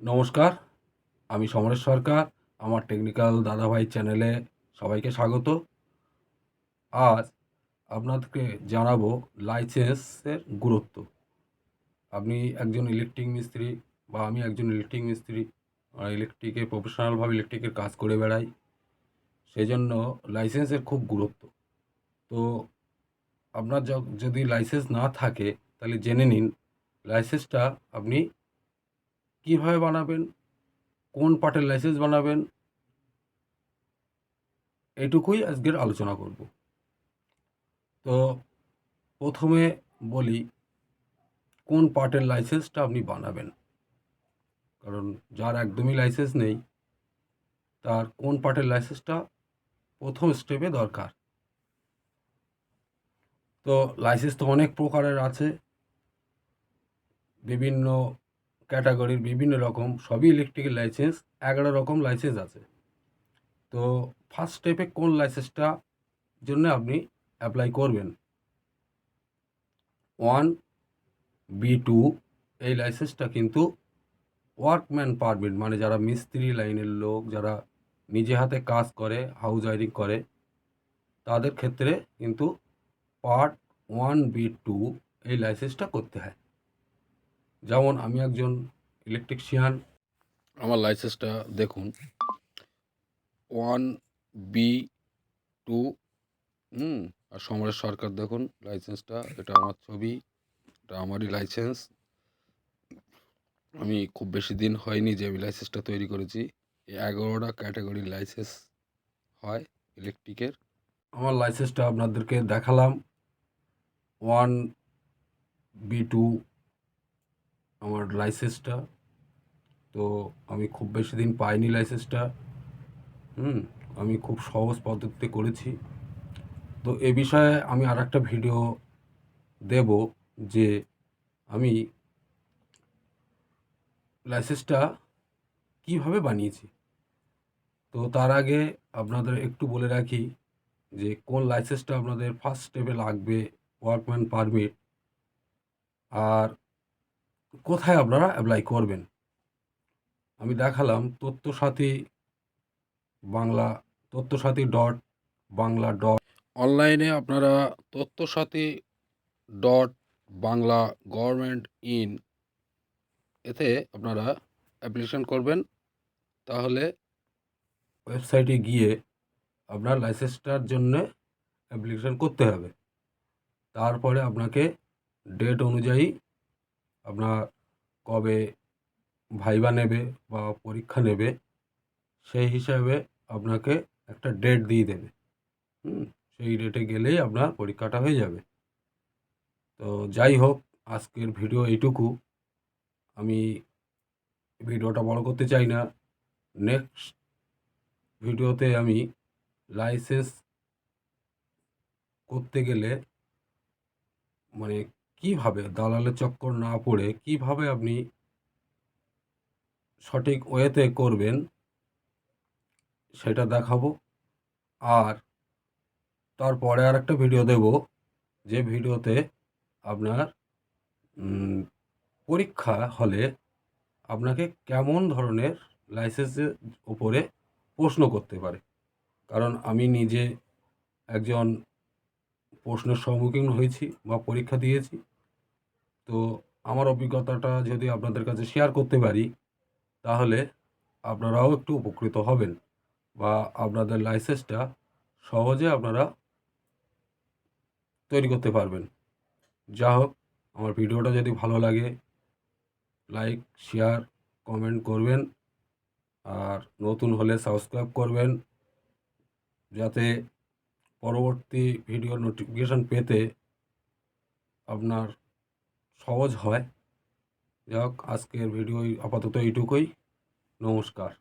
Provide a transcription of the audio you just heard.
নমস্কার, আমি সমরেশ সরকার। আমার টেকনিক্যাল দাদাভাই চ্যানেলে সবাইকে স্বাগত। আজ আপনাদেরকে জানাবো লাইসেন্সের গুরুত্ব। আপনি একজন ইলেকট্রিক মিস্ত্রি বা আমি একজন ইলেকট্রিক মিস্ত্রি, ইলেকট্রিকের প্রফেশনালভাবে ইলেকট্রিকের কাজ করে বেড়াই। সেজন্য লাইসেন্সের খুব গুরুত্ব। তো আপনার যদি লাইসেন্স না থাকে তাহলে জেনে নিন লাইসেন্সটা আপনি কীভাবে বানাবেন, কোন পার্টের লাইসেন্স বানাবেন, এটুকুই আজকের আলোচনা করব। তো প্রথমে বলি কোন পার্টের লাইসেন্সটা আপনি বানাবেন, কারণ যার একদমই লাইসেন্স নেই তার কোন পার্টের লাইসেন্সটা প্রথম স্টেপে দরকার। তো লাইসেন্স তো অনেক প্রকারের আছে, বিভিন্ন ক্যাটাগরির, বিভিন্ন রকম, সবই ইলেকট্রিকের লাইসেন্স 11 রকম লাইসেন্স আছে। তো ফার্স্ট স্টেপে কোন লাইসেন্সটা জন্য আপনি অ্যাপ্লাই করবেন, 1B2 এই লাইসেন্সটা কিন্তু ওয়ার্কম্যান পারমিট, মানে যারা মিস্ত্রি লাইনের লোক, যারা নিজে হাতে কাজ করে, হাউস ওয়ারিং করে, তাদের ক্ষেত্রে কিন্তু পার্ট 1B2 এই লাইসেন্সটা করতে হয়। যেমন আমি একজন ইলেকট্রিশিয়ান, আমার লাইসেন্সটা দেখুন 1B2। আর সমরেশ সরকার দেখুন লাইসেন্সটা, এটা আমার ছবি, এটা আমারই লাইসেন্স। আমি খুব বেশি দিন হয়নি যে আমি লাইসেন্সটা তৈরি করেছি। 11টা ক্যাটাগরির লাইসেন্স হয় ইলেকট্রিকের। আমার লাইসেন্সটা আপনাদেরকে দেখালাম, 1B2 আমার লাইসেন্সটা। তো আমি খুব বেশি দিন পাইনি লাইসেন্সটা। আমি খুব সহজ পদ্ধতিতে করেছি। তো এ বিষয়ে আমি আর একটা ভিডিও দেব যে আমি লাইসেন্সটা কিভাবে বানিয়েছি। তো তার আগে আপনাদের একটু বলে রাখি যে কোন লাইসেন্সটা আপনাদের ফার্স্ট স্টেপে লাগবে, ওয়ার্কম্যান পারমিট, আর কোথায় আপনারা অ্যাপ্লাই করবেন। আমি দেখালাম তথ্যসাথী বাংলা, তথ্যসাথী ডট বাংলা ডট অনলাইনে আপনারা তথ্যসাথী ডট বাংলা গভর্নমেন্ট ইন এতে আপনারা অ্যাপ্লিকেশন করবেন। তাহলে ওয়েবসাইটে গিয়ে আপনার লাইসেন্সটার জন্য অ্যাপ্লিকেশন করতে হবে। তারপরে আপনাকে ডেট অনুযায়ী আপনার কবে ভাইবা নেবে বা পরীক্ষা নেবে, সেই হিসাবে আপনাকে একটা ডেট দিয়ে দেবে। সেই ডেটে গেলেই আপনার পরীক্ষাটা হয়ে যাবে। তো যাই হোক, আজকের ভিডিও এইটুকু। আমি ভিডিওটা বড় করতে চাই না। নেক্সট ভিডিওতে আমি লাইসেন্স করতে গেলে মানে কিভাবে দালালের চক্কর না পড়ে কিভাবে আপনি সঠিক ওয়েতে করবেন সেটা দেখাবো। আর তারপরে আর একটা ভিডিও দেব, যে ভিডিওতে আপনার পরীক্ষা হলে আপনাকে কেমন ধরনের লাইসেন্সের উপরে প্রশ্ন করতে পারে। কারণ আমি নিজে একজন প্রশ্নের সম্মুখীন হয়েছি বা পরীক্ষা দিয়েছি। তো আমার অভিজ্ঞতাটা যদি আপনাদের কাছে শেয়ার করতে পারি তাহলে আপনারাও একটু উপকৃত হবেন বা আপনাদের লাইসেন্সটা সহজে আপনারা তৈরি করতে পারবেন। যা হোক, আমার ভিডিওটা যদি ভালো লাগে লাইক, শেয়ার, কমেন্ট করবেন। আর নতুন হলে সাবস্ক্রাইব করবেন, যাতে পরবর্তী ভিডিওর নোটিফিকেশান পেতে আপনার সহজ হয়। যাই হোক, আজকের ভিডিও আপাতত এইটুকুই। নমস্কার।